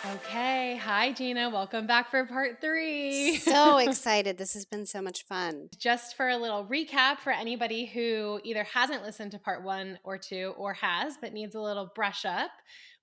Okay. Hi, Gina. Welcome back for part three. So excited. This has been so much fun. Just for a little recap for anybody who either hasn't listened to part one or two or has, but needs a little brush up,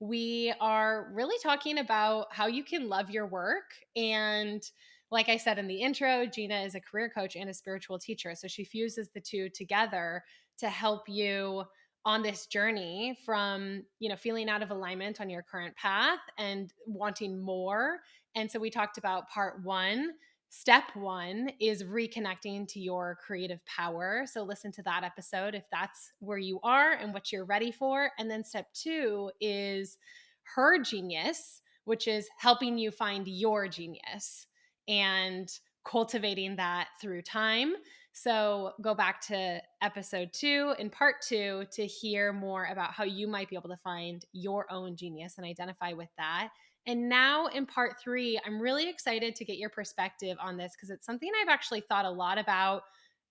we are really talking about how you can love your work. And like I said in the intro, Gina is a career coach and a spiritual teacher. So she fuses the two together to help you on this journey from, feeling out of alignment on your current path and wanting more. And so we talked about part one. Step one is reconnecting to your creative power. So listen to that episode if that's where you are and what you're ready for. And then step two is her genius, which is helping you find your genius and cultivating that through time. So go back to episode two in part two to hear more about how you might be able to find your own genius and identify with that. And now in part three, I'm really excited to get your perspective on this because it's something I've actually thought a lot about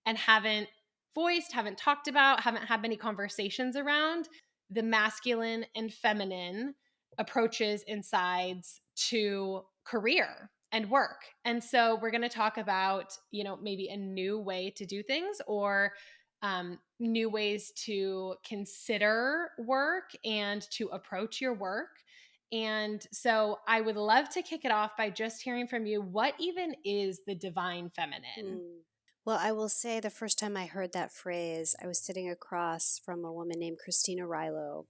and haven't voiced, haven't talked about, haven't had many conversations around the masculine and feminine approaches and sides to career and work. And so we're going to talk about, maybe a new way to do things or new ways to consider work and to approach your work. And so I would love to kick it off by just hearing from you. What even is the divine feminine? Hmm. Well, I will say the first time I heard that phrase, I was sitting across from a woman named Christina Rilo,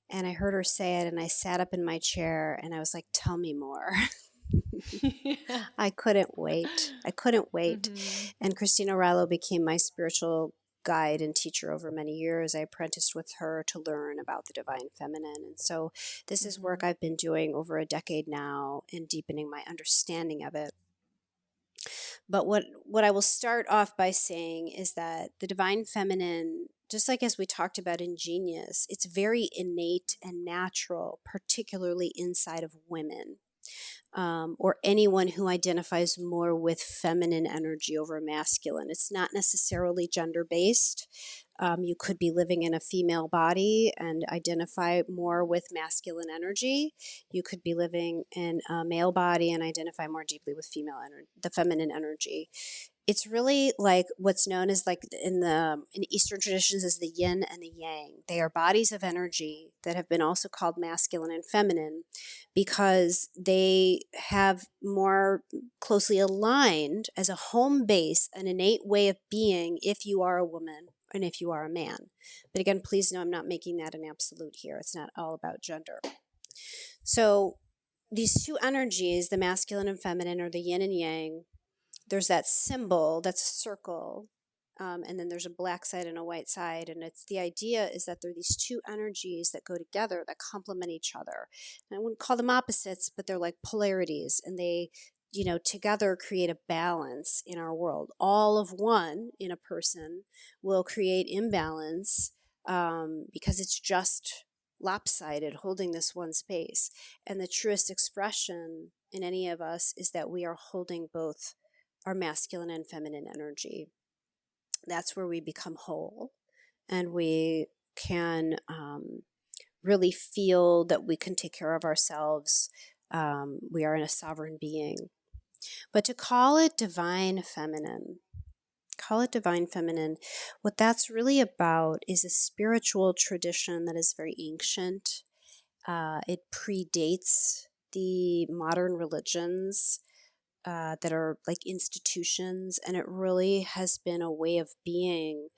and I heard her say it, and I sat up in my chair and I was like, tell me more. Yeah. I couldn't wait. I couldn't wait. Hmm. And Christina Rilo became my spiritual guide and teacher over many years. I apprenticed with her to learn about the divine feminine. And so this is work Hmm. I've been doing over a decade now in deepening my understanding of it. But what I will start off by saying is that the divine feminine, just like as we talked about in Genius, it's very innate and natural, particularly inside of women, or anyone who identifies more with feminine energy over masculine. It's not necessarily gender based. You could be living in a female body and identify more with masculine energy. You could be living in a male body and identify more deeply with the feminine energy. It's really like what's known as like in Eastern traditions as the yin and the yang. They are bodies of energy that have been also called masculine and feminine because they have more closely aligned as a home base, an innate way of being if you are a woman and if you are a man. But again, please know I'm not making that an absolute here. It's not all about gender. So these two energies, the masculine and feminine, or the yin and yang, there's that symbol that's a circle, and then there's a black side and a white side, and it's the idea is that there are these two energies that go together that complement each other. And I wouldn't call them opposites, but they're like polarities, and they together create a balance in our world. All of one in a person will create imbalance, because it's just lopsided holding this one space. And the truest expression in any of us is that we are holding both our masculine and feminine energy. That's where we become whole, and we can really feel that we can take care of ourselves. We are in a sovereign being. But to call it divine feminine, what that's really about is a spiritual tradition that is very ancient. It predates the modern religions that are like institutions, and it really has been a way of being,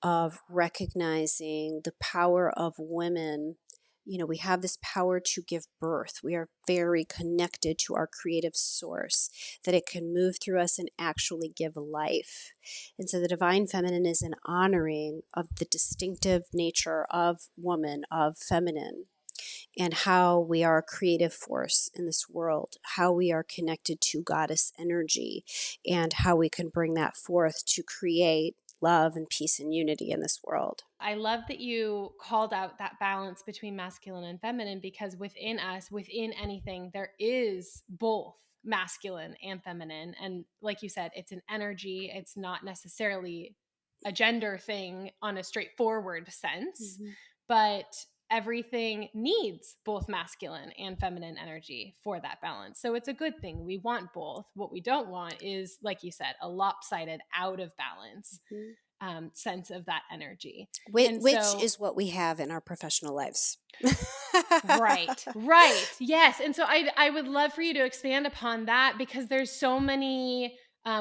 of recognizing the power of women. We have this power to give birth. We are very connected to our creative source, that it can move through us and actually give life. And so the divine feminine is an honoring of the distinctive nature of woman, of feminine, and how we are a creative force in this world, how we are connected to goddess energy, and how we can bring that forth to create love and peace and unity in this world. I love that you called out that balance between masculine and feminine because within us, within anything, there is both masculine and feminine. And like you said, it's an energy, it's not necessarily a gender thing on a straightforward sense. Mhm. But everything needs both masculine and feminine energy for that balance. So it's a good thing. We want both. What we don't want is, like you said, a lopsided, out of balance Mhm. sense of that energy. Which, And which so is what we have in our professional lives. right, right. Yes. And so I would love for you to expand upon that, because there's so many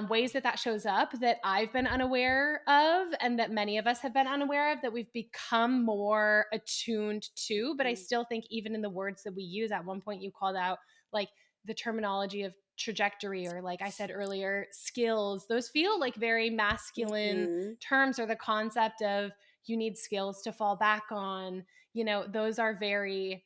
ways that that shows up that I've been unaware of, and that many of us have been unaware of, that we've become more attuned to. But I Mm, still think, even in the words that we use, at one point you called out like the terminology of trajectory, or like I said earlier, skills. Those feel like very masculine mhm, terms, or the concept of you need skills to fall back on. Those are very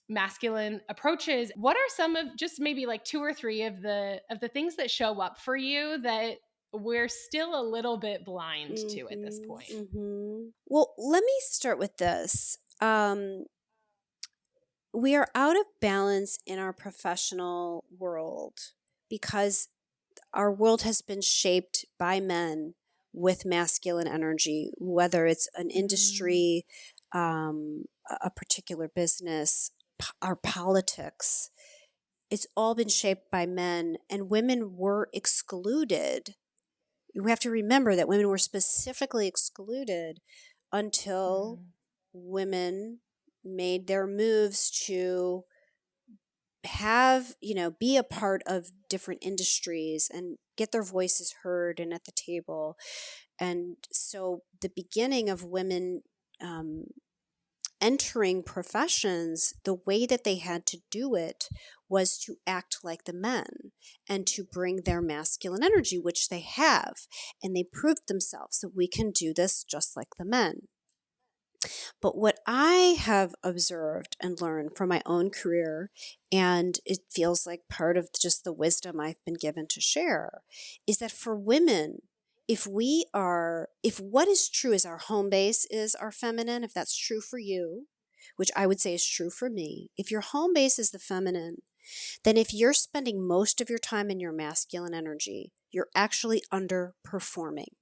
masculine approaches. What are some of, just maybe like two or three of the things that show up for you that we're still a little bit blind to at this mhm, point? mhm. Well, let me start with this. We are out of balance in our professional world because our world has been shaped by men with masculine energy, whether it's an Mm, industry, a particular business, our politics. It's all been shaped by men, and women were excluded. You have to remember that women were specifically excluded until mm, women made their moves to be a part of different industries and get their voices heard and at the table. And so the beginning of women um, entering professions, the way that they had to do it was to act like the men and to bring their masculine energy, which they have. And they proved themselves that we can do this just like the men. But what I have observed and learned from my own career, and it feels like part of just the wisdom I've been given to share, is that for women, if what is true is our home base is our feminine, if that's true for you, which I would say is true for me, if your home base is the feminine, then if you're spending most of your time in your masculine energy, you're actually underperforming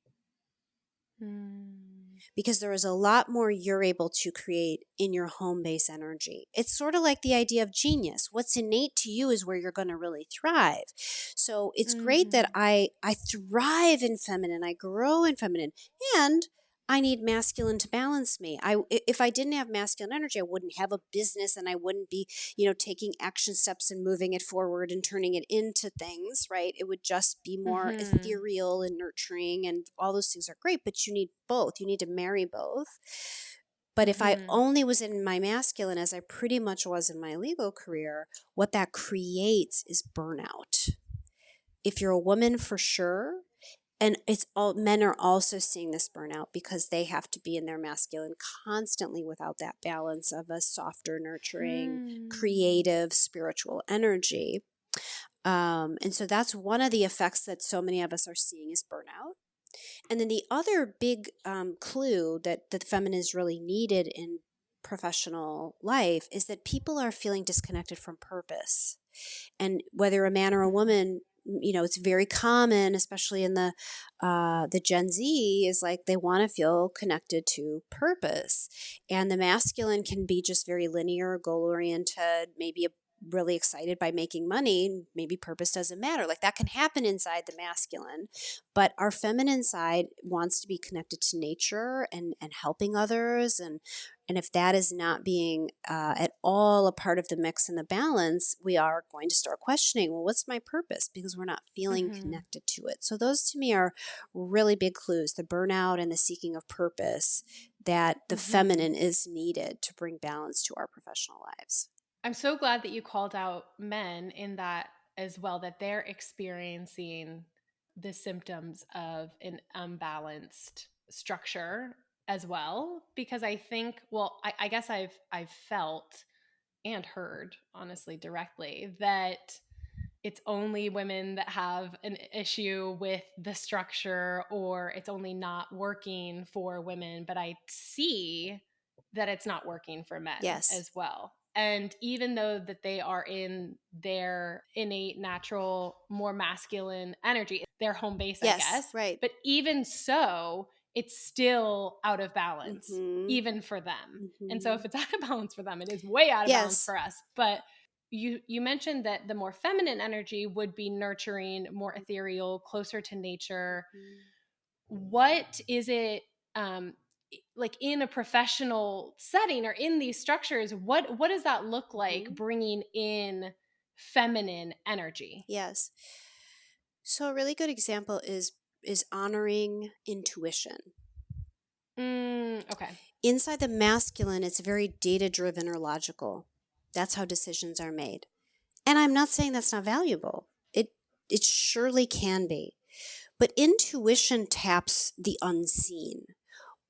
mm, because there is a lot more you're able to create in your home base energy. It's sort of like the idea of genius. What's innate to you is where you're going to really thrive. So it's great that mhm, I thrive in feminine, I grow in feminine, and I need masculine to balance me. If I didn't have masculine energy, I wouldn't have a business and I wouldn't be, taking action steps and moving it forward and turning it into things, right? It would just be more mhm, ethereal and nurturing, and all those things are great, but you need both. You need to marry both. But if I mhm, only was in my masculine, as I pretty much was in my legal career, what that creates is burnout. If you're a woman, for sure, and it's all men are also seeing this burnout because they have to be in their masculine constantly without that balance of a softer, nurturing, hmm, creative, spiritual energy. And so that's one of the effects that so many of us are seeing is burnout. And then the other big clue that the feminine is really needed in professional life is that people are feeling disconnected from purpose. And whether a man or a mhm, woman, it's very common, especially in the Gen Z, is like they want to feel connected to purpose. And the masculine can be just very linear, goal oriented, maybe really excited by making money. Maybe purpose doesn't matter. Like that can happen inside the masculine, but our feminine side wants to be connected to nature and helping others, and if that is not being at all a part of the mix and the balance, we are going to start questioning, well, what's my purpose? Because we're not feeling mhm, connected to it. So, those to me are really big clues, the burnout and the seeking of purpose, that the mhm. feminine is needed to bring balance to our professional lives. I'm so glad that you called out men in that as well, that they're experiencing the symptoms of an unbalanced structure as well. Because I think, well, I guess I've felt and heard, honestly, directly, that it's only women that have an issue with the structure, or it's only not working for women. But I see that it's not working for men Yes. as well. And even though that they are in their innate, natural, more masculine energy, their home base, I Yes. guess. Right. But even so, it's still out of balance, Mhm. even for them. And so if Mhm. it's out of balance for them, it is way out of balance Yes. for us. But you mentioned that the more feminine energy would be nurturing, more ethereal, closer to nature. Mhm. What is it, um like in a professional setting or in these structures, what does that look like, Mhm. bringing in feminine energy? Yes. So a really good example is honoring intuition. Okay. Inside the masculine, it's very data driven or logical. That's how decisions are made. And I'm not saying that's not valuable. It surely can be. But intuition taps the unseen.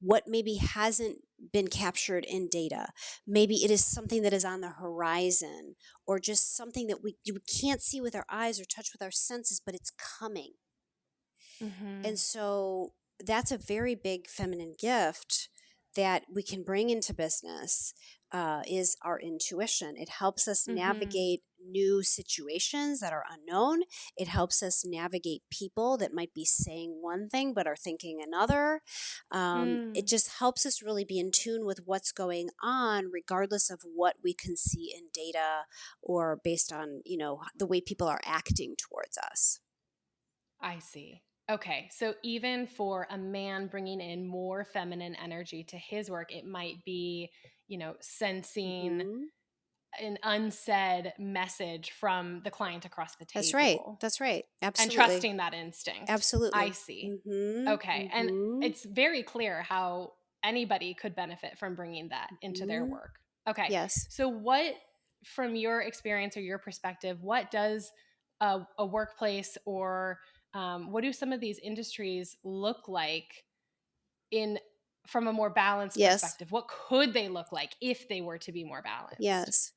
What maybe hasn't been captured in data. Maybe it is something that is on the horizon, or just something that we can't see with our eyes or touch with our senses, but it's coming. And Mhm. so that's a very big feminine gift that we can bring into business, is our intuition. It helps us Mhm. navigate new situations that are unknown. It helps us navigate people that might be saying one thing but are thinking another. It Mm, just helps us really be in tune with what's going on, regardless of what we can see in data or based on, the way people are acting towards us. I see. Okay, so even for a man bringing in more feminine energy to his work, it might be, sensing Hmm. an unsaid message from the client across the That's right. table That's right. and Absolutely. trusting that instinct. I Absolutely. see. Mhm. Okay. And Mhm. it's very clear how anybody could benefit from bringing that into their Mhm. work. Okay. Yes. So, what, from your experience or your perspective, what does a workplace or what do some of these industries look like in from a more balanced Yes. perspective? What could they look like if they were to be more balanced? Yes.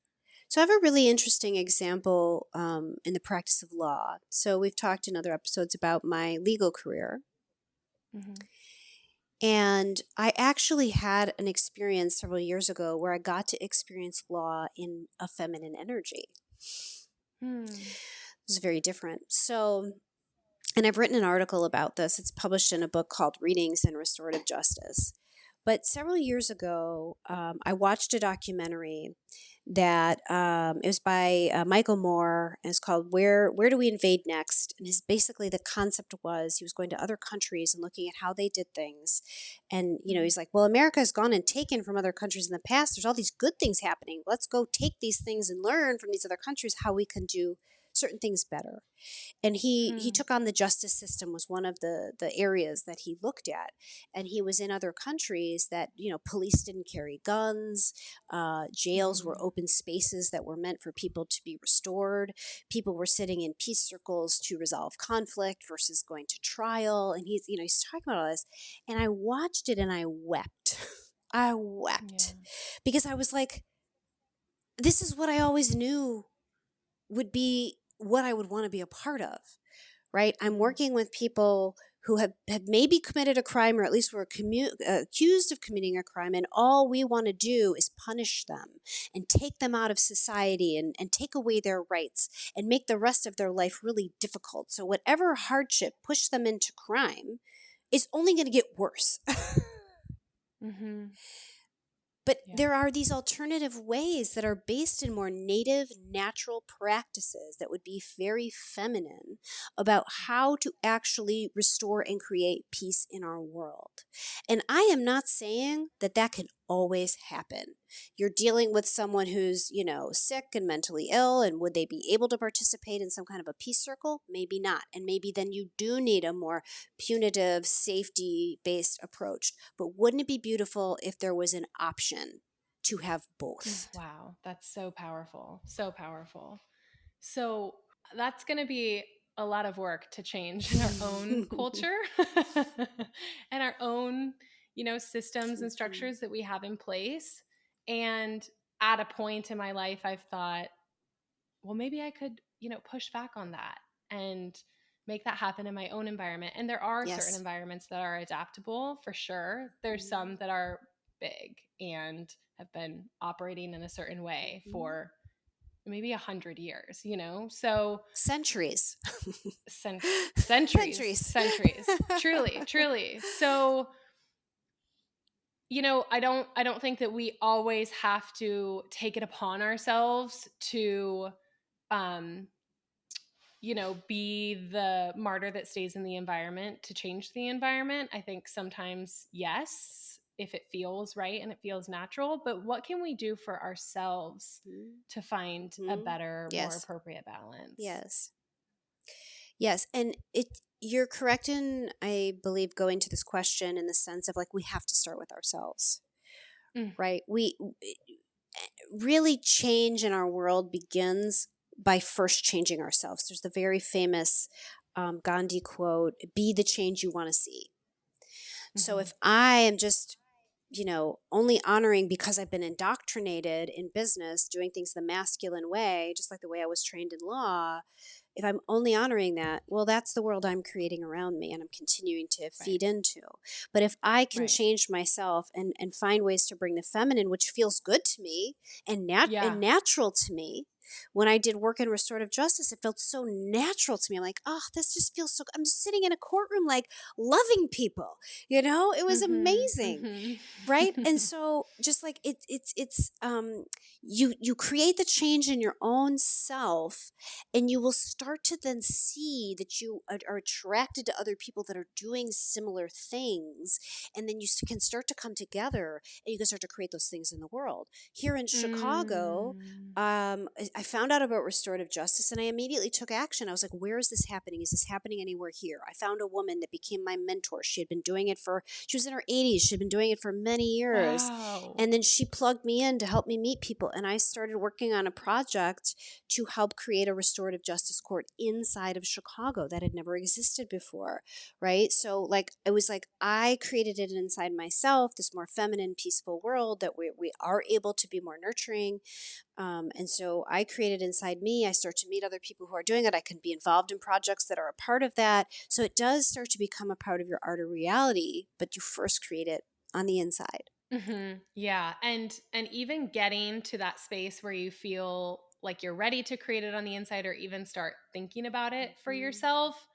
So I have a really interesting example, in the practice of law. So we've talked in other episodes about my legal career. Hmm. And I actually had an experience several years ago where I got to experience law in a feminine energy. Hmm. It was very different. So, and I've written an article about this. It's published in a book called Readings in Restorative Justice. But several years ago, I watched a documentary that, it was by Michael Moore, and it's called "Where Do We Invade Next?" And his basically the concept was he was going to other countries and looking at how they did things, and Hmm. he's like, well, America has gone and taken from other countries in the past. There's all these good things happening. Let's go take these things and learn from these other countries how we can do certain things better. And he Hmm. took on the justice system was one of the areas that he looked at, and he was in other countries that police didn't carry guns, jails were Hmm. open spaces that were meant for people to be restored, people were sitting in peace circles to resolve conflict versus going to trial, and he's talking about all this, and I watched it and I wept. I wept Yeah. because I was like, this is what I always knew would be what I would want to be a part of, right? I'm Hmm. working with people who have maybe committed a crime or at least were accused of committing a crime, and all we want to do is punish them and take them out of society and take away their rights and make the rest of their life really difficult. So, whatever hardship pushed them into crime is only going to get worse. Hmm. But Yeah. there are these alternative ways that are based in more native, natural practices that would be very feminine about how to actually restore and create peace in our world. And I am not saying that that can always happen. You're dealing with someone who's, sick and mentally ill, and would they be able to participate in some kind of a peace circle? Maybe not. And maybe then you do need a more punitive, safety based approach. But wouldn't it be beautiful if there was an option to have both? Wow, that's so powerful. So powerful. So that's going to be a lot of work to change in our own culture and our own, systems and Mhm. structures that we have in place. And at a point in my life, I've thought, well, maybe I could, push back on that and make that happen in my own environment. And there are certain Yes. environments that are adaptable for sure. There's Mhm. some that are big and have been operating in a certain way Mhm. for maybe 100 years, So Centuries. centuries, Centuries. centuries, truly, truly. So I don't think that we always have to take it upon ourselves to um be the martyr that stays in the environment to change the environment. I think sometimes, yes, if it feels right and it feels natural, but what can we do for ourselves to find a Mm-hmm. better, more Yes. appropriate balance? Yes. Yes. And you're correct in, I believe, going to this question in the sense of like, we have to start with ourselves, Mm, right? Really change in our world begins by first changing ourselves. There's the very famous Gandhi quote, be the change you want to see. So mhm. if I am just, only honoring because I've been indoctrinated in business, doing things the masculine way, just like the way I was trained in law, if I'm only honoring that, well, that's the world I'm creating around me and I'm continuing to Right. feed into. But if I can Right. change myself and find ways to bring the feminine, which feels good to me and Yeah. natural to me. When I did work in restorative justice, it felt so natural to me. I'm like, oh, this just feels so. I'm just sitting in a courtroom, like loving people. It was Mhm. amazing, Mhm. right? And so just like you create the change in your own self, and you will start to then see that you are attracted to other people that are doing similar things, and then can start to come together, and you can start to create those things in the world. Here in Chicago, Mm. I found out about restorative justice and I immediately took action. I was like, where is this happening? Is this happening anywhere here? I found a woman that became my mentor. She was in her 80s. She'd been doing it for many years. Wow. And then she plugged me in to help me meet people. And I started working on a project to help create a restorative justice court inside of Chicago that had never existed before. Right. So, like, it was like I created it inside myself, this more feminine, peaceful world that we are able to be more nurturing, and so I created inside me, I start to meet other people who are doing it. I can be involved in projects that are a part of that. So it does start to become a part of your art or reality, but you first create it on the inside. Yeah, and even getting to that space where you feel like you're ready to create it on the inside or even start thinking about it for Mhm. yourself.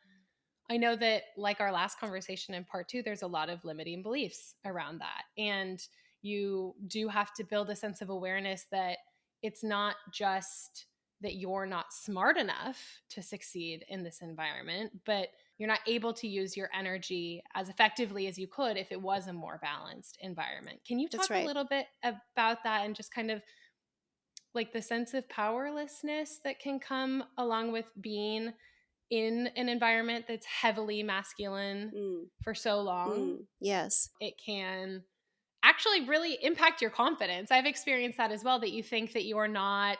I know that, like our last conversation in part 2, there's a lot of limiting beliefs around that. And you do have to build a sense of awareness that it's not just that you're not smart enough to succeed in this environment, but you're not able to use your energy as effectively as you could if it was a more balanced environment. Can you That's talk a right. little bit about that and just kind of like the sense of powerlessness that can come along with being in an environment that's heavily masculine Mm, for so long? yes, It can actually really impact your confidence. I've experienced that as well, that you think that you're not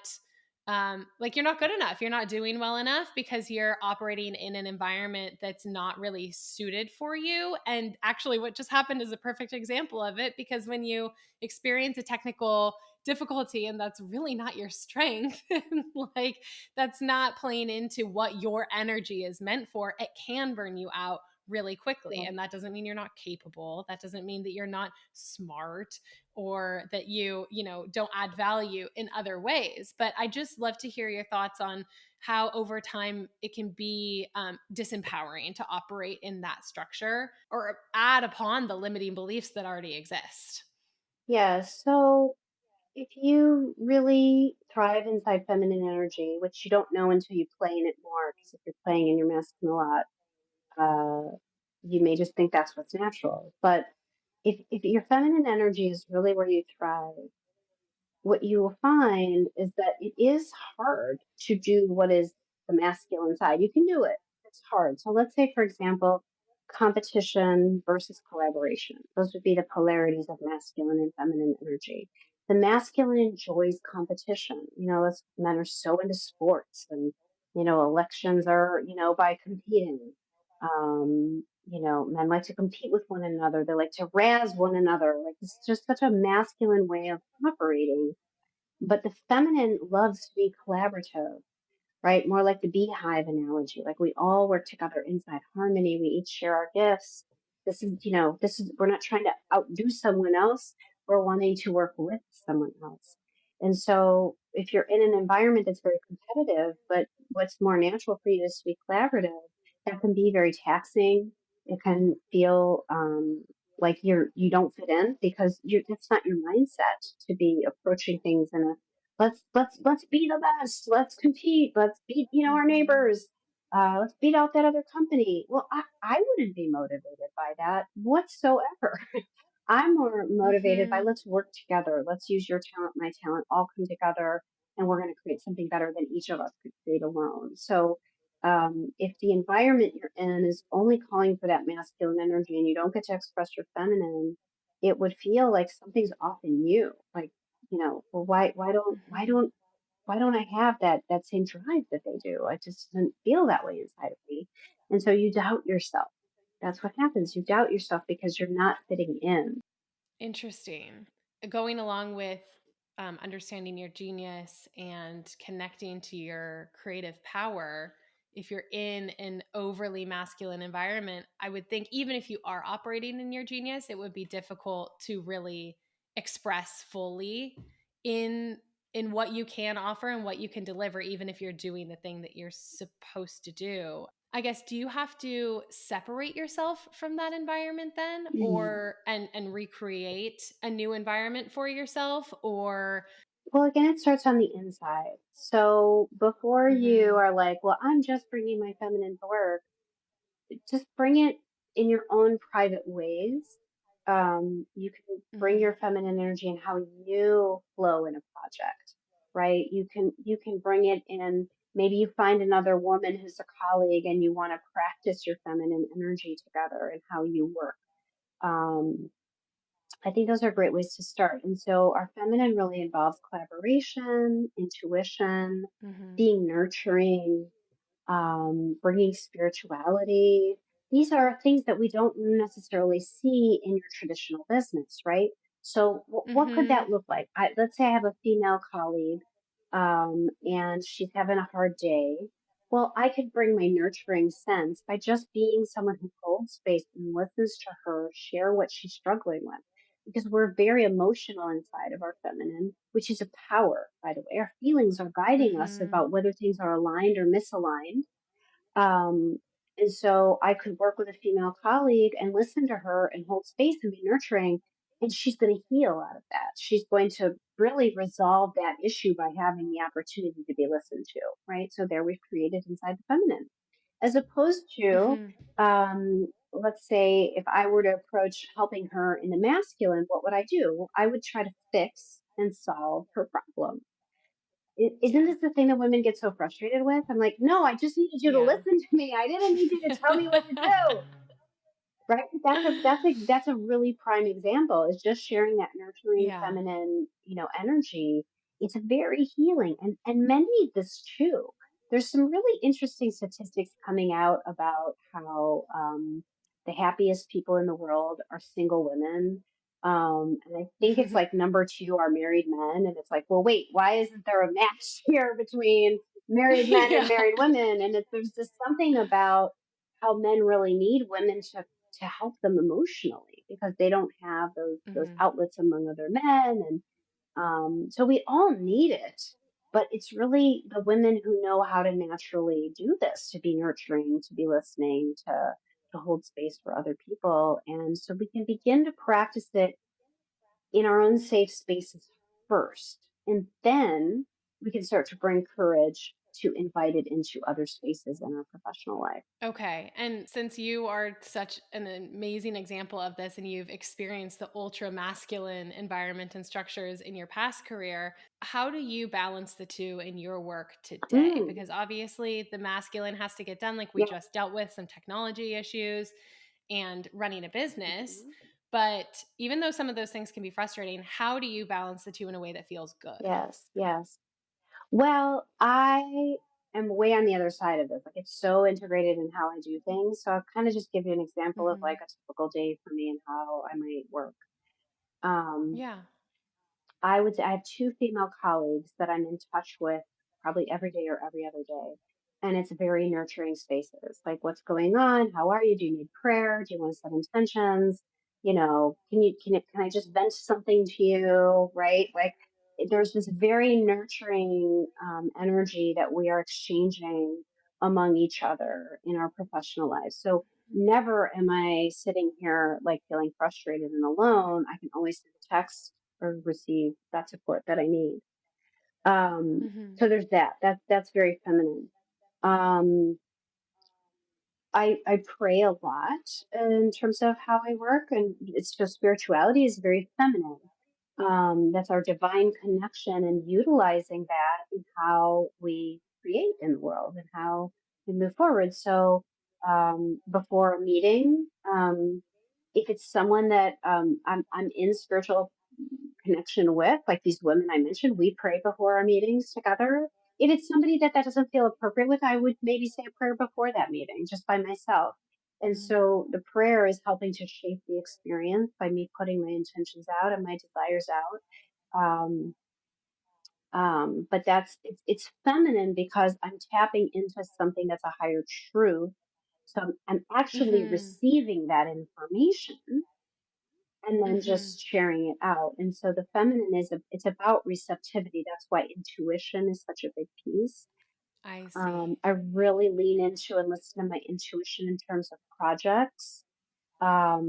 like you're not good enough. You're not doing well enough because you're operating in an environment that's not really suited for you. And actually what just happened is a perfect example of it, because when you experience a technical difficulty and that's really not your strength, like that's not playing into what your energy is meant for, it can burn you out really quickly. yeah. And that doesn't mean you're not capable. That doesn't mean that you're not smart or that you don't add value in other ways. But I just love to hear your thoughts on how over time it can be disempowering to operate in that structure or add upon the limiting beliefs that already exist. Yeah, so if you really thrive inside feminine energy, which you don't know until you play in it more, because if you're playing in your masculine a lot, you may just think that's what's natural. But if your feminine energy is really where you thrive, what you will find is that it is hard to do what is the masculine side. You can do it. It's hard. So let's say, for example, competition versus collaboration. Those would be the polarities of masculine and feminine energy. The masculine enjoys competition. Men are so into sports and, elections are, by competing. Men like to compete with one another. They like to razz one another. Like, it's just such a masculine way of operating, but the feminine loves to be collaborative, right? More like the beehive analogy. Like, we all work together inside harmony. We each share our gifts. We're not trying to outdo someone else. We're wanting to work with someone else. And so if you're in an environment that's very competitive, but what's more natural for you is to be collaborative, that can be very taxing. It can feel like you don't fit in because that's not your mindset to be approaching things in a let's be the best, let's compete, let's beat our Mhm. neighbors, let's beat out that other company. Well, I wouldn't be motivated by that whatsoever. I'm more motivated by Mhm. let's work together. Let's use your talent, my talent, all come together, and we're going to create something better than each of us could create alone. So, if the environment you're in is only calling for that masculine energy and you don't get to express your feminine, it would feel like something's off in you. Like, well, Mhm. why don't I have that same drive that they do? I just didn't feel that way inside of me. And so you doubt yourself. That's what happens. You doubt yourself because you're not fitting in. Interesting. Going along with understanding your genius and connecting to your creative power, if you're in an overly masculine environment, I would think even if you are operating in your genius, it would be difficult to really express fully in what you can offer and what you can deliver, even if you're doing the thing that you're supposed to do. I guess, do you have to separate yourself from that environment then, Mhm. or and recreate a new environment for yourself, or Well, again, it starts on the inside. So before you Mhm. are like, well, I'm just bringing my feminine to work, just bring it in your own private ways. You can bring Mhm. your feminine energy and how you flow in a project, right? You can bring it in. Maybe you find another woman who's a colleague and you want to practice your feminine energy together and how you work. Um, I think those are great ways to start. And so our feminine really involves collaboration, intuition, Mhm. being nurturing, bringing spirituality. These are things that we don't necessarily see in your traditional business, right? So, what could Mhm. that look like? Let's say I have a female colleague, and she's having a hard day. Well, I could bring my nurturing sense by just being someone who holds space and listens to her share what she's struggling with. Because we're very emotional inside of our feminine, which is a power, by the way. Our feelings are guiding us Mhm. about whether things are aligned or misaligned. Um, and so I could work with a female colleague and listen to her and hold space and be nurturing. And she's going to heal out of that. She's going to really resolve that issue by having the opportunity to be listened to, right? So there we've created inside the feminine. As opposed to, Mhm. let's say, if I were to approach helping her in the masculine, what would I do? Well, I would try to fix and solve her problem. Isn't Yeah. this the thing that women get so frustrated with? I'm like, no, I just needed you to Yeah. listen to me. I didn't need you to tell me what to do. Right? That's a really prime example is just sharing that nurturing Yeah. feminine, energy. It's very healing. And men need this too. There's some really interesting statistics coming out about how the happiest people in the world are single women. And I think it's like number two are married men. And it's like, well, wait, why isn't there a match here between married men and Yeah. married women? And there's just something about how men really need women to help them emotionally because they don't have those Mhm. outlets among other men, and so we all need it, but it's really the women who know how to naturally do this, to be nurturing, to be listening, to hold space for other people, and so we can begin to practice it in our own safe spaces first, and then we can start to bring courage to invite it into other spaces in our professional life. Okay. And since you are such an amazing example of this and you've experienced the ultra masculine environment and structures in your past career, how do you balance the two in your work today? Mm, Because obviously the masculine has to get done, like we yeah. just dealt with some technology issues and running a business. Mhm. But even though some of those things can be frustrating, how do you balance the two in a way that feels good? Yes, yes. Well, I am way on the other side of this. Like it's so integrated in how I do things. So I'll kind of just give you an example of like Hmm. a typical day for me and how I might work. Um, Yeah. I would say I have two female colleagues that I'm in touch with probably every day or every other day. And it's very nurturing spaces. Like, what's going on? How are you? Do you need prayer? Do you want to set intentions? Can I just vent something to you? Right? Like, there's this very nurturing energy that we are exchanging among each other in our professional lives. So never am I sitting here like feeling frustrated and alone. I can always send a text or receive that support that I need. Mhm. So there's that. That's very feminine. Um, I pray a lot in terms of how I work, and it's just spirituality is very feminine. That's our divine connection, and utilizing that in how we create in the world and how we move forward. So before a meeting, if it's someone that I'm in spiritual connection with, like these women I mentioned, we pray before our meetings together. If it's somebody that doesn't feel appropriate with, I would maybe say a prayer before that meeting, just by myself. And Mm. so the prayer is helping to shape the experience by me putting my intentions out and my desires out. But it's feminine because I'm tapping into something that's a higher truth. So I'm actually Mhm. receiving that information and then Mhm. just sharing it out. And so the feminine it's about receptivity. That's why intuition is such a big piece. I see. I really lean into and listen to my intuition in terms of projects. I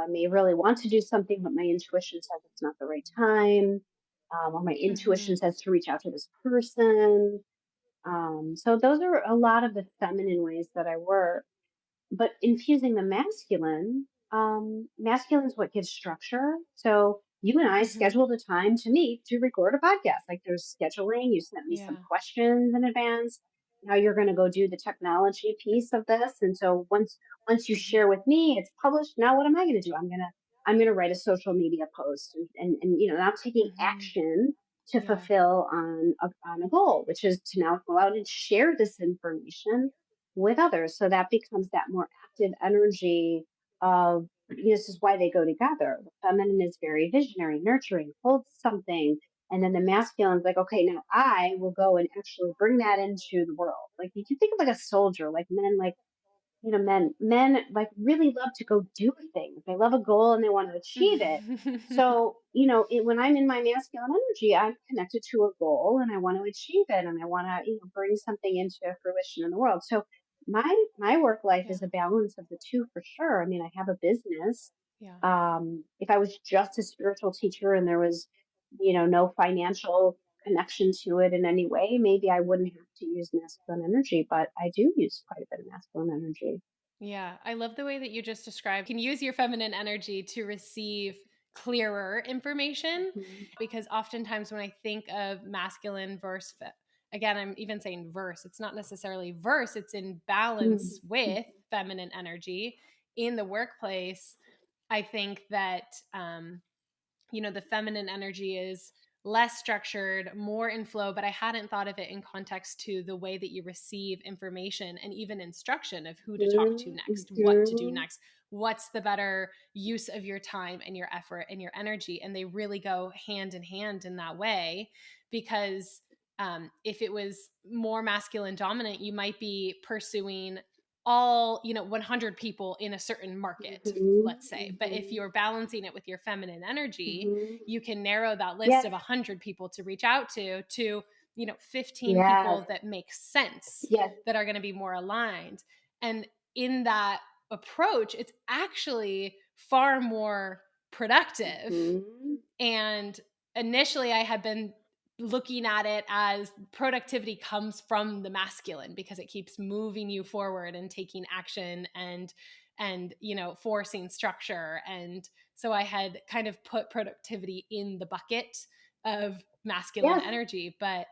may really want to do something, but my intuition says it's not the right time. Or my intuition Mhm. says to reach out to this person. So those are a lot of the feminine ways that I work, but infusing the masculine, masculine is what gives structure. So you and I Mhm. scheduled a time to meet to record a podcast. Like there's scheduling. You sent me some Yeah. questions in advance. Now you're going to go do the technology piece of this. And so once you Mhm. share with me, it's published. Now what am I going to do? I'm gonna write a social media post and now taking Mhm. action to Yeah. fulfill on a goal, which is to now go out and share this information with others. So that becomes that more active energy of this is why they go together. The feminine is very visionary, nurturing, holds something. And then the masculine is like, okay, now I will go and actually bring that into the world. Like you can think of like a soldier, like men, like men like really love to go do things. They love a goal and they want to achieve it. So, when I'm in my masculine energy, I'm connected to a goal and I want to achieve it and I want to, bring something into fruition in the world. So my work life Yeah. is a balance of the two for sure. I mean, I have a business. Yeah. If I was just a spiritual teacher and there was, no financial connection to it in any way, maybe I wouldn't have to use masculine energy, but I do use quite a bit of masculine energy. Yeah, I love the way that you just described. You can use your feminine energy to receive clearer information Mhm. because oftentimes when I think of masculine versus again, I'm even saying verse, it's not necessarily verse, it's in balance Mhm. with feminine energy in the workplace. I think that the feminine energy is less structured, more in flow, but I hadn't thought of it in context to the way that you receive information and even instruction of who to talk to Mhm. next, what to do Mhm. next, what's the better use of your time and your effort and your energy. And they really go hand in hand in that way because if it was more masculine dominant, you might be pursuing all 100 people in a certain market, Mhm. let's say. But if Mhm. you're balancing it with your feminine energy, Mhm. you can narrow that list Yes. of 100 people to reach out to 15 Yes. people that make sense, Yes. that are going to be more aligned. And in that approach, it's actually far more productive. Mhm. And initially, I had been looking at it as productivity comes from the masculine because it keeps moving you forward and taking action and forcing structure. And so I had kind of put productivity in the bucket of masculine Yes. energy, but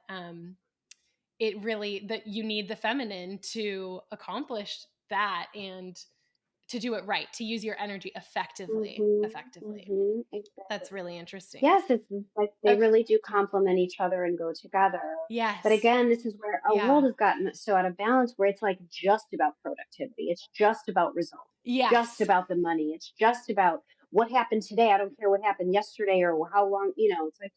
it really that you need the feminine to accomplish that and to do it right, to use your energy Mhm. effectively. Mhm. Exactly. That's really interesting. Yes, it's like they Okay. really do Yeah. complement each other and go together. But Yes. again, this is where our world Yeah. has gotten so out of balance where it's like just about productivity. It's just about results. Just Yes. about the money. It's just about what happened today. I don't care what happened yesterday or how long, it's like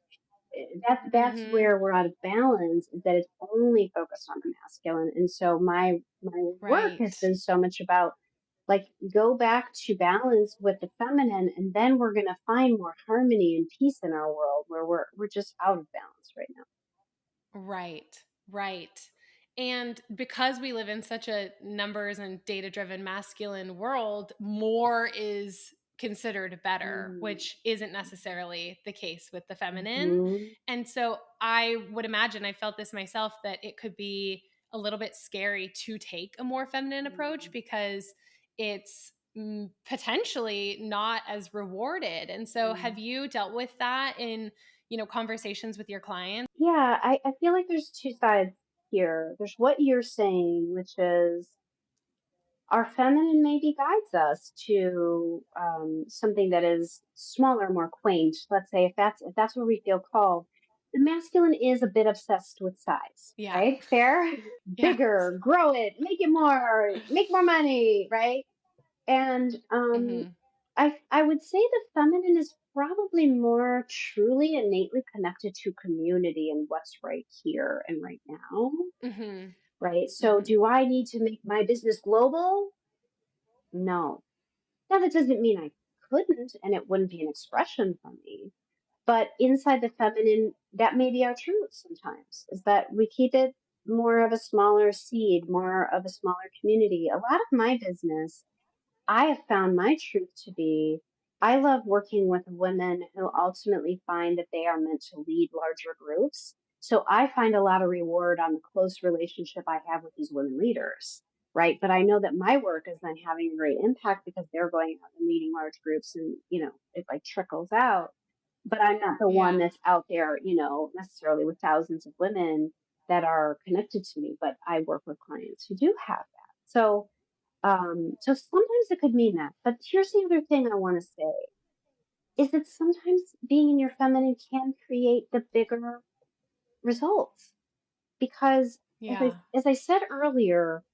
that's Mhm. where we're out of balance is that it's only focused on the masculine. And so my work has Right. been so much about like go back to balance with the feminine and then we're going to find more harmony and peace in our world where we're just out of balance right now. Right. Right. And because we live in such a numbers and data driven masculine world, more is considered better, Mm. which isn't necessarily the case with the feminine. Mhm. And so I would imagine, I felt this myself, that it could be a little bit scary to take a more feminine approach Mm. because it's potentially not as rewarded. And so have Mm. you dealt with that in, conversations with your clients? Yeah, I feel like there's two sides here. There's what you're saying, which is our feminine maybe guides us to something that is smaller, more quaint. Let's say if that's where we feel called. The masculine is a bit obsessed with size, Yeah. right? Fair, Yes. bigger, grow it, make more money, right? And Mhm. I would say the feminine is probably more truly innately connected to community and what's right here and right now, Mhm. right? So Mhm. do I need to make my business global? No. Now that doesn't mean I couldn't and it wouldn't be an expression from me. But inside the feminine, that may be our truth sometimes, is that we keep it more of a smaller seed, more of a smaller community. A lot of my business I have found my truth to be I love working with women who ultimately find that they are meant to lead larger groups. So I find a lot of reward on the close relationship I have with these women leaders, right? But I know that my work is then having a great impact because they're going out and leading large groups and, it like trickles out. But I'm not the one Yeah. that's out there, necessarily with thousands of women that are connected to me, but I work with clients who do have that. So sometimes it could mean that. But here's the other thing I want to say is that sometimes being in your feminine can create the bigger results because Yeah. as I said earlier,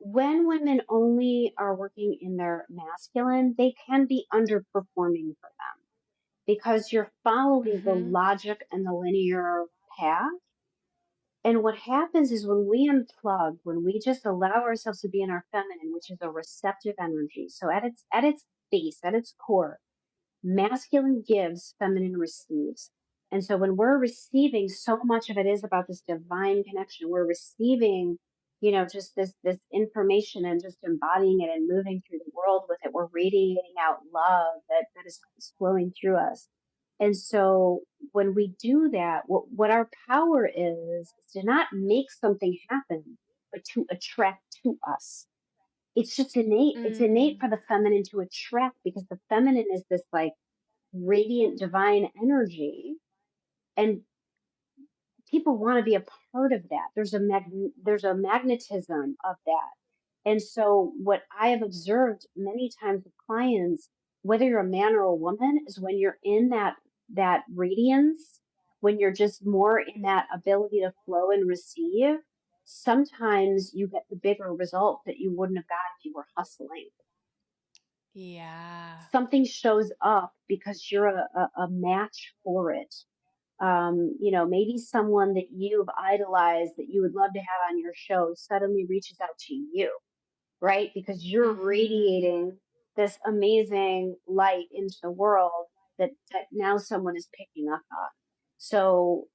when women only are working in their masculine, they can be underperforming for them because you're following the Mhm. logic and the linear path. And what happens is when we unplug, when we just allow ourselves to be in our feminine, which is a receptive energy. So at its base, at its core, masculine gives, feminine receives. And so when we're receiving, so much of it is about this divine connection. We're receiving, just this information and just embodying it and moving through the world with it. We're radiating out love that is flowing through us. And so when we do that, what our power is to not make something happen, but to attract to us. It's just innate. It's innate Mm. for the feminine to attract because the feminine is this like radiant divine energy and people want to be a part of that. There's a magnetism of that. And so what I have observed many times with clients, whether you're a man or a woman, is when you're in that radiance, when you're just more in that ability to flow and receive, sometimes you get the bigger result that you wouldn't have got if you were hustling. Yeah. Something shows up because you're a match for it. Maybe someone that you've idolized that you would love to have on your show suddenly reaches out to you, right? Because you're Mhm. radiating this amazing light into the world that now someone is picking up on. So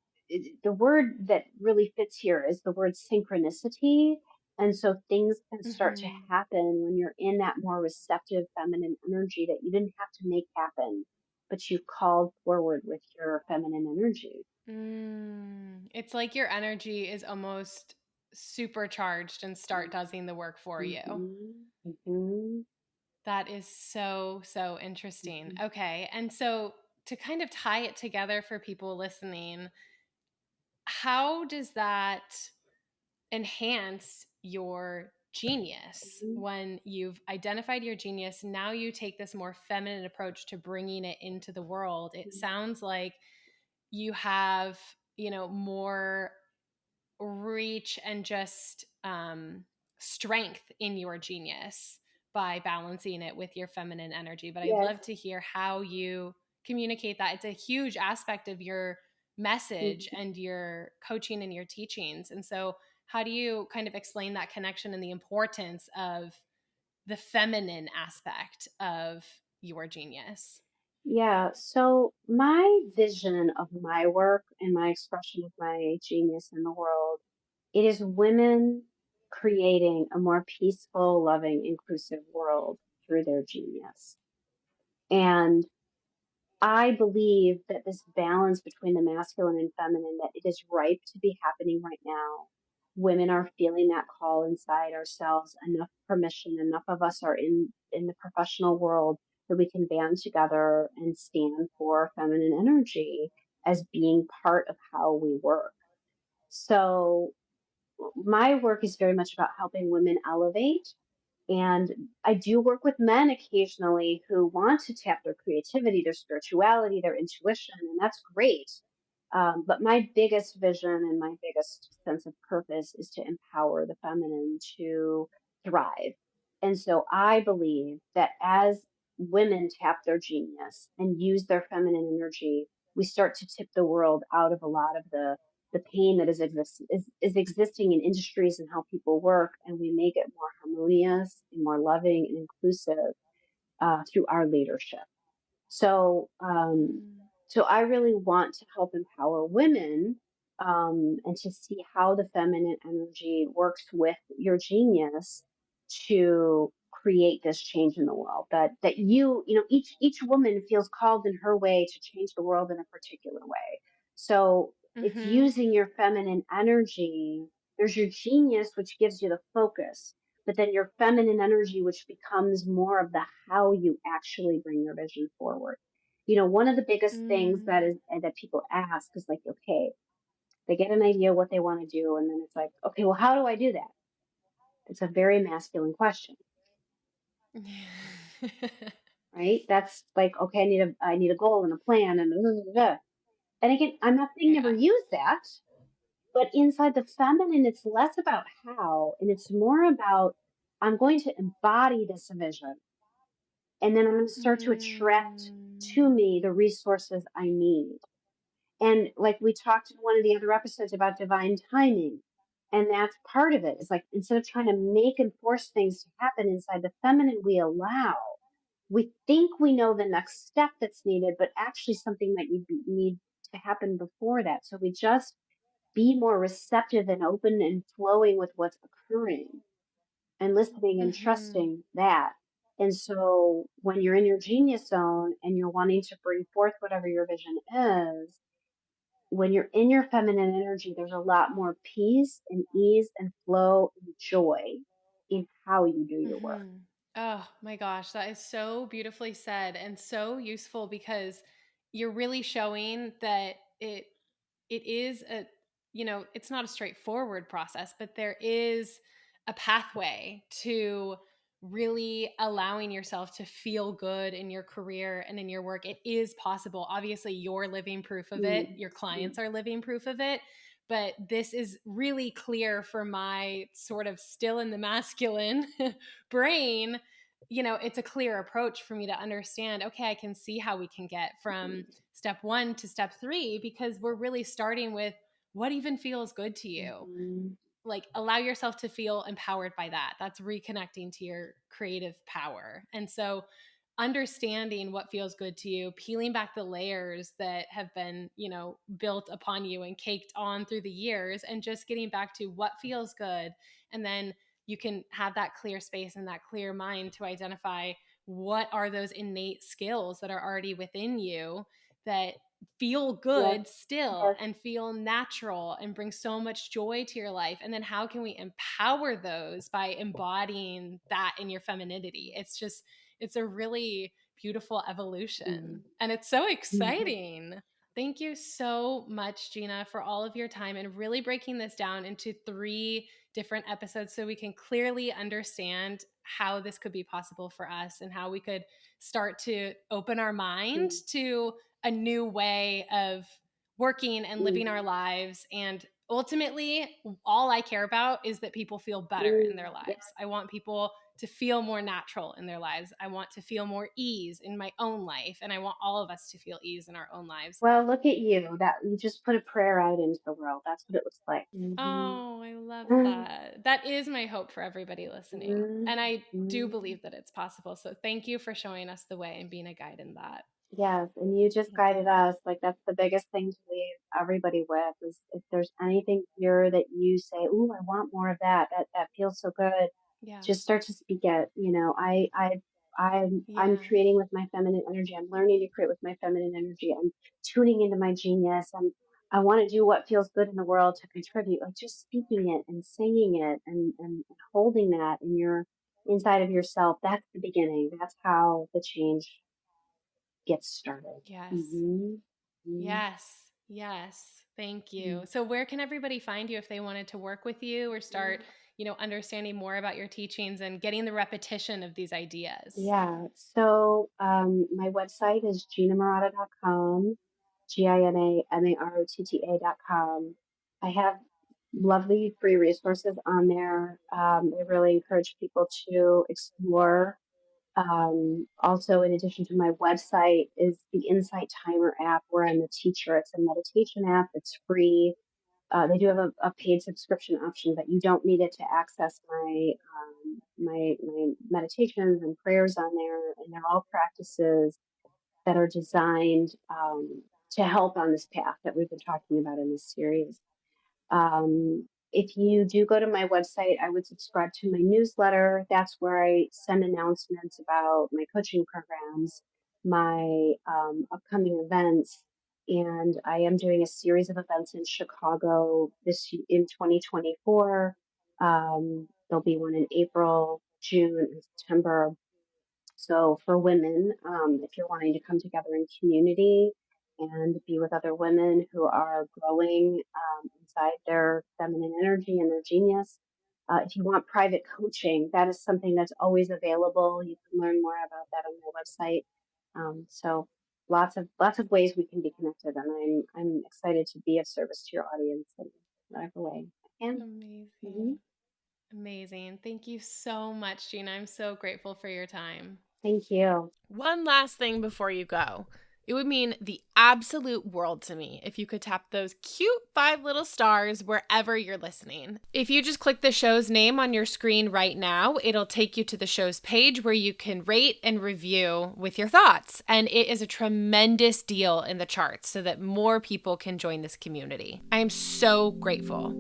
the word that really fits here is the word synchronicity. And so things can start to Mhm. happen when you're in that more receptive feminine energy that you didn't have to make happen, but you called forward with your feminine energy. It's like your energy is almost supercharged and start doing the work for you. Mhm. Mhm. That is so, so interesting. Mhm. Okay. And so to kind of tie it together for people listening, how does that enhance your genius Mhm. when you've identified your genius? Now you take this more feminine approach to bringing it into the world. It sounds like you have, more reach and just strength in your genius by balancing it with your feminine energy. But I'd Yes. love to hear how you communicate that. It's a huge aspect of your message Mhm. and your coaching and your teachings. And so, how do you kind of explain that connection and the importance of the feminine aspect of your genius? Yeah. So my vision of my work and my expression of my genius in the world It is women creating a more peaceful, loving, inclusive world through their genius. And I believe that this balance between the masculine and feminine, that it is ripe to be happening right now. Women are feeling that call inside ourselves, enough permission, enough of us are in the professional world that we can band together and stand for feminine energy as being part of how we work. So my work is very much about helping women elevate, and I do work with men occasionally who want to tap their creativity, their spirituality, their intuition, and that's great. But my biggest vision and my biggest sense of purpose is to empower the feminine to thrive. And so I believe that as women tap their genius and use their feminine energy, we start to tip the world out of a lot of the pain that is existing in industries and how people work, and we make it more harmonious and more loving and inclusive through our leadership. So, Mm. so I really want to help empower women, and to see how the feminine energy works with your genius to create this change in the world. That you know, each woman feels called in her way to change the world in a particular way. So it's Mhm. using your feminine energy. There's your genius, which gives you the focus, but then your feminine energy, which becomes more of the how you actually bring your vision forward. You know, one of the biggest things that Mm. is that people ask is like, okay, they get an idea what they want to do, and then it's like, okay, well, how do I do that? It's a very masculine question, right? That's like, okay, I need a goal and a plan and blah, blah, blah. And again, I'm not saying never Yeah. use that, but inside the feminine, it's less about how, and it's more about I'm going to embody this vision, and then I'm going to start to attract to Mm. me the resources I need. And like we talked in one of the other episodes about divine timing, and that's part of it. It's like instead of trying to make and force things to happen inside the feminine, we allow. We think we know the next step that's needed, but actually something might need to happen before that. So we just be more receptive and open and flowing with what's occurring and listening and Mhm. trusting that. And so when you're in your genius zone and you're wanting to bring forth whatever your vision is, when you're in your feminine energy, there's a lot more peace and ease and flow and joy in how you do your work. Mhm. Oh my gosh, that is so beautifully said and so useful because you're really showing that it is a, it's not a straightforward process, but there is a pathway to really allowing yourself to feel good in your career and in your work. It is possible. Obviously, you're living proof of it. Mm, Your mm, clients are living proof of it. But this is really clear for my sort of still in the masculine brain. It's a clear approach for me to understand, okay, I can see how we can get from step 1 to step 3 because we're really starting with what even feels good to you. mhm. Like, allow yourself to feel empowered by that. That's reconnecting to your creative power. And so understanding what feels good to you, peeling back the layers that have been, built upon you and caked on through the years, and just getting back to what feels good. And then you can have that clear space and that clear mind to identify what are those innate skills that are already within you that feel Yes, good still yes. and feel natural and bring so much joy to your life. And then how can we empower those by embodying that in your femininity? It's a really beautiful evolution, Mhm, and it's so mhm. exciting. Thank you so much, Gina, for all of your time and really breaking this down into 3 different episodes so we can clearly understand how this could be possible for us and how we could start to open our mind Mm, to a new way of working and living our mhm. lives. And ultimately, all I care about is that people feel better in their Yeah. lives. I want people to feel more natural in their lives. I want to feel more ease in my own life. And I want all of us to feel ease in our own lives. Well, look at you. That you just put a prayer out into the world. That's what it looks like. Oh, I love Mhm. that. That is my hope for everybody listening. And I do Mhm. believe that it's possible. So thank you for showing us the way and being a guide in that. Yes, and you just Yeah. guided us. Like that's the biggest thing to leave everybody with is if there's anything here that you say, "Ooh, I want more of that. That feels so good." Yeah. Just start to speak it. You know, I'm Yeah. creating with my feminine energy. I'm learning to create with my feminine energy. I'm tuning into my genius. I want to do what feels good in the world to contribute. Like just speaking it and saying it and holding that in your inside of yourself. That's the beginning. That's how the change get started. Yes. Hmm. Hmm. Yes. Yes. Thank you. So where can everybody find you if they wanted to work with you or start, understanding more about your teachings and getting the repetition of these ideas? Yeah. So my website is ginamaratta.com, GINAMAROTTA.com. I have lovely free resources on there. I really encourage people to explore. Also, in addition to my website, is the Insight Timer app where I'm a teacher. It's a meditation app. It's free. They do have a paid subscription option, but you don't need it to access my meditations and prayers on there, and they're all practices that are designed to help on this path that we've been talking about in this series. If you do go to my website, I would subscribe to my newsletter. That's where I send announcements about my coaching programs, my upcoming events, and I am doing a series of events in Chicago in 2024. There'll be one in April, June, and September. So for women, if you're wanting to come together in community and be with other women who are growing inside their feminine energy and their genius, if you want private coaching, that is something that's always available. You can learn more about that on my website. So lots of ways we can be connected, and I'm excited to be of service to your audience in whatever way I can. Hmm. Amazing. Amazing. Thank you so much, Gina. I'm so grateful for your time. Thank you. One last thing before you go. It would mean the absolute world to me if you could tap those cute 5 little stars wherever you're listening. If you just click the show's name on your screen right now, it'll take you to the show's page where you can rate and review with your thoughts. And it is a tremendous deal in the charts so that more people can join this community. I am so grateful.